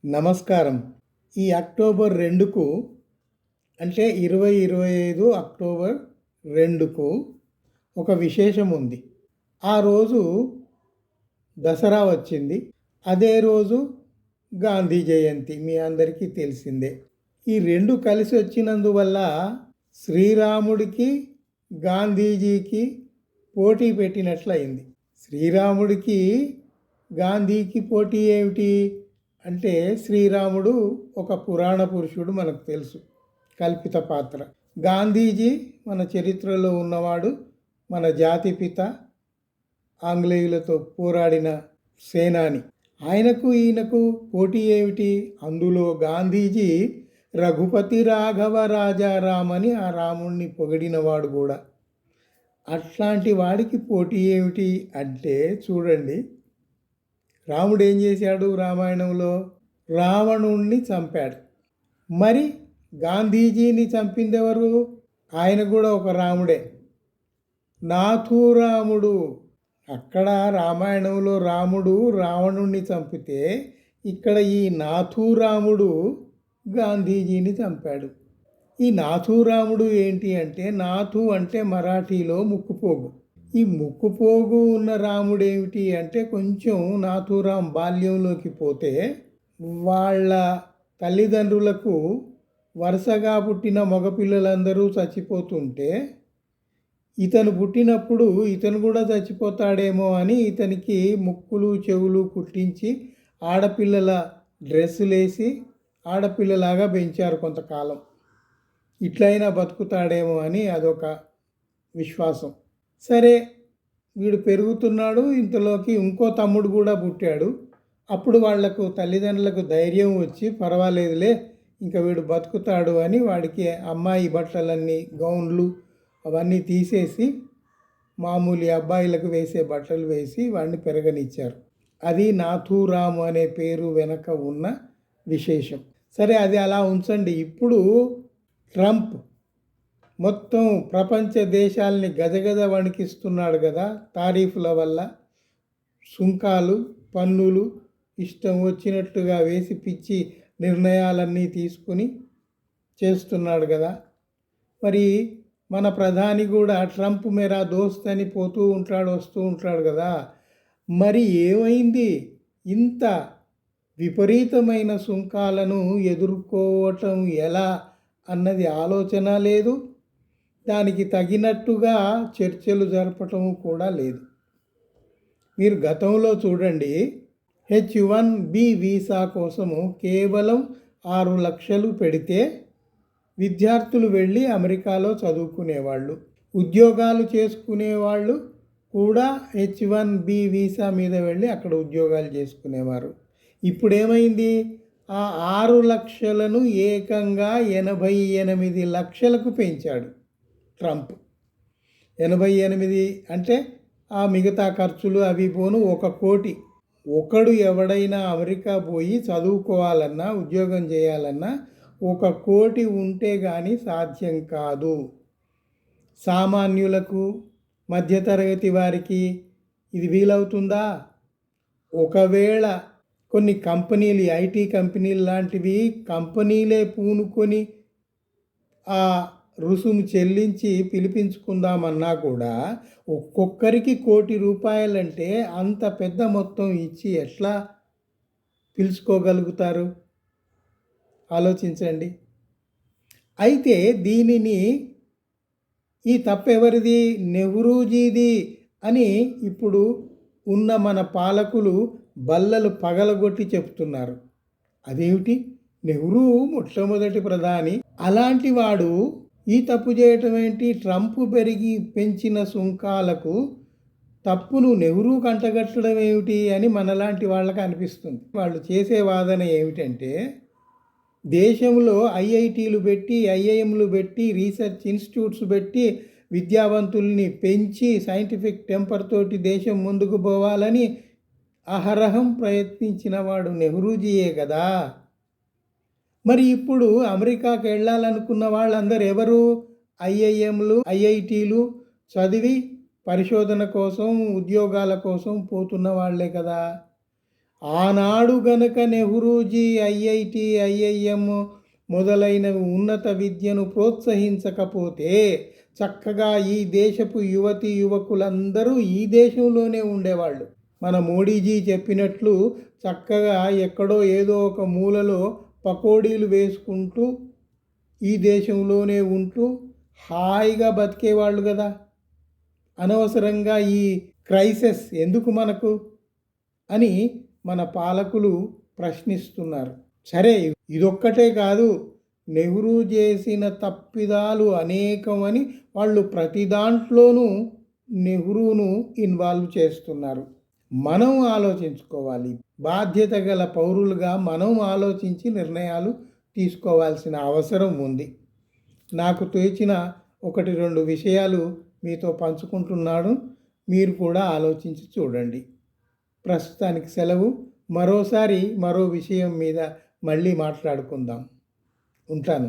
నమస్కారం. ఈ అక్టోబర్ 2కు అంటే 2025 అక్టోబర్ 2కు ఒక విశేషం ఉంది. ఆ రోజు దసరా వచ్చింది. అదే రోజు గాంధీ జయంతి మీ అందరికీ తెలిసిందే. ఈ 2 కలిసి వచ్చినందువల్ల శ్రీరాముడికి, గాంధీజీకి పోటీ పెట్టినట్లయింది. శ్రీరాముడికి, గాంధీకి పోటీ ఏమిటి అంటే శ్రీరాముడు ఒక పురాణ పురుషుడు మనకు తెలుసు, కల్పిత పాత్ర. గాంధీజీ మన చరిత్రలో ఉన్నవాడు, మన జాతిపిత, ఆంగ్లేయులతో పోరాడిన సేనాని. ఆయనకు ఈయనకు పోటీ ఏమిటి? అందులో గాంధీజీ రఘుపతి రాఘవ రాజారామ్ అని ఆ రాముణ్ణి పొగిడినవాడు కూడా. అట్లాంటి వాడికి పోటీ ఏమిటి అంటే చూడండి, రాముడు ఏం చేశాడు రామాయణంలో? రావణుణ్ణి చంపాడు. మరి గాంధీజీని చంపింది ఎవరు? ఆయన కూడా ఒక రాముడే, నాథూరాముడు. అక్కడ రామాయణంలో రాముడు రావణుణ్ణి చంపితే ఇక్కడ ఈ నాథూరాముడు గాంధీజీని చంపాడు. ఈ నాథూరాముడు ఏంటి అంటే, నాథు అంటే మరాఠీలో ముక్కుపోగు. ఈ ముక్కుపోగు ఉన్న రాముడు ఏమిటి అంటే, కొంచెం నాథూరాం బాల్యంలోకి పోతే వాళ్ళ తల్లిదండ్రులకు వరుసగా పుట్టిన మగపిల్లలందరూ చచ్చిపోతుంటే ఇతను పుట్టినప్పుడు ఇతను కూడా చచ్చిపోతాడేమో అని ఇతనికి ముక్కులు చెవులు కుట్టించి ఆడపిల్లల డ్రెస్సులేసి ఆడపిల్లలాగా పెంచారు కొంతకాలం. ఇట్లయినా బతుకుతాడేమో అని అదొక విశ్వాసం. సరే, వీడు పెరుగుతున్నాడు. ఇంతలోకి ఇంకో తమ్ముడు కూడా పుట్టాడు. అప్పుడు వాళ్లకు తల్లిదండ్రులకు ధైర్యం వచ్చి, పర్వాలేదులే ఇంకా వీడు బతుకుతాడు అని వాడికి అమ్మాయి బట్టలన్నీ, గౌన్లు అవన్నీ తీసేసి మామూలు అబ్బాయిలకు వేసే బట్టలు వేసి వాడిని పెరగనిచ్చారు. అది నాథూరాము అనే పేరు వెనక ఉన్న విశేషం. సరే, అది అలా ఉంచండి. ఇప్పుడు ట్రంప్ మొత్తం ప్రపంచ దేశాలని గజగజ వణికిస్తున్నాడు కదా తారీఫుల వల్ల. సుంకాలు, పన్నులు ఇష్టం వచ్చినట్టుగా వేసి పిచ్చి నిర్ణయాలన్నీ తీసుకుని చేస్తున్నాడు కదా. మరి మన ప్రధాని కూడా ట్రంప్ మేరా దోస్త్ అని పోతూ ఉంటాడు, వస్తూ ఉంటాడు కదా. మరి ఏమైంది? ఇంత విపరీతమైన సుంకాలను ఎదుర్కోవటం ఎలా అన్నది ఆలోచన లేదు. దానికి తగినట్టుగా చర్చలు జరపటం కూడా లేదు. మీరు గతంలో చూడండి, H1B వీసా కోసము కేవలం 6 లక్షలు పెడితే విద్యార్థులు వెళ్ళి అమెరికాలో చదువుకునేవాళ్ళు, ఉద్యోగాలు చేసుకునేవాళ్ళు కూడా H1B వీసా మీద వెళ్ళి అక్కడ ఉద్యోగాలు చేసుకునేవారు. ఇప్పుడు ఏమైంది? ఆ 6 లక్షలను ఏకంగా 88 లక్షలకు పెంచాడు ట్రంప్. 88 అంటే ఆ మిగతా ఖర్చులు అవి పోను 1 కోటి. ఒకడు ఎవడైనా అమెరికా పోయి చదువుకోవాలన్నా, ఉద్యోగం చేయాలన్నా 1 కోటి ఉంటే కానీ సాధ్యం కాదు. సామాన్యులకు, మధ్యతరగతి వారికి ఇది వీలవుతుందా? ఒకవేళ కొన్ని కంపెనీలు, ఐటీ కంపెనీలు లాంటివి కంపెనీలే పూనుకొని ఆ రుసుము చెల్లించి పిలిపించుకుందామన్నా కూడా ఒక్కొక్కరికి 1 కోటి రూపాయలంటే అంత పెద్ద మొత్తం ఇచ్చి ఎట్లా పిలుచుకోగలుగుతారు? ఆలోచించండి. అయితే దీనిని, ఈ తప్పెవరిది? నెహ్రూజీది అని ఇప్పుడు ఉన్న మన పాలకులు బల్లలు పగలగొట్టి చెప్తున్నారు. అదేమిటి? నెహ్రూ మొట్టమొదటి ప్రధాని, అలాంటి వాడు ఈ తప్పు చేయటం ఏంటి? ట్రంప్ పెంచిన సుంకాలకు తప్పును నెహ్రూ కంటగట్టడం ఏమిటి అని మనలాంటి వాళ్ళకి అనిపిస్తుంది. వాళ్ళు చేసే వాదన ఏమిటంటే, దేశంలో ఐఐటీలు పెట్టి, ఐఐఎంలు పెట్టి, రీసెర్చ్ ఇన్స్టిట్యూట్స్ పెట్టి విద్యావంతుల్ని పెంచి సైంటిఫిక్ టెంపర్ తోటి దేశం ముందుకు పోవాలని అహరహం ప్రయత్నించిన వాడు నెహ్రూజీయే కదా. మరి ఇప్పుడు అమెరికాకి వెళ్ళాలనుకున్న వాళ్ళందరూ ఎవరు? ఐఐఎంలు, ఐఐటీలు చదివి పరిశోధన కోసం, ఉద్యోగాల కోసం పోతున్న వాళ్లే కదా. ఆనాడు గనక నెహ్రూజీ ఐఐటి, ఐఐఎం మొదలైనవి ఉన్నత విద్యను ప్రోత్సహించకపోతే చక్కగా ఈ దేశపు యువతీ యువకులందరూ ఈ దేశంలోనే ఉండేవాళ్ళు. మన మోడీజీ చెప్పినట్లు చక్కగా ఎక్కడో ఏదో ఒక మూలలో పకోడీలు వేసుకుంటూ ఈ దేశంలోనే ఉంటూ హాయిగా బతికేవాళ్ళు కదా. అనవసరంగా ఈ క్రైసిస్ ఎందుకు మనకు అని మన పాలకులు ప్రశ్నిస్తున్నారు. సరే, ఇదొక్కటే కాదు, నెహ్రూ చేసిన తప్పిదాలు అనేకమని వాళ్ళు ప్రతి దాంట్లోనూ నెహ్రూను ఇన్వాల్వ్ చేస్తున్నారు. మనం ఆలోచించుకోవాలి. బాధ్యత గల పౌరులుగా మనం ఆలోచించి నిర్ణయాలు తీసుకోవాల్సిన అవసరం ఉంది. నాకు తోచిన 1-2 విషయాలు మీతో పంచుకుంటున్నాను. మీరు కూడా ఆలోచించి చూడండి. ప్రస్తుతానికి సెలవు. మరోసారి మరో విషయం మీద మళ్ళీ మాట్లాడుకుందాం. ఉంటాను.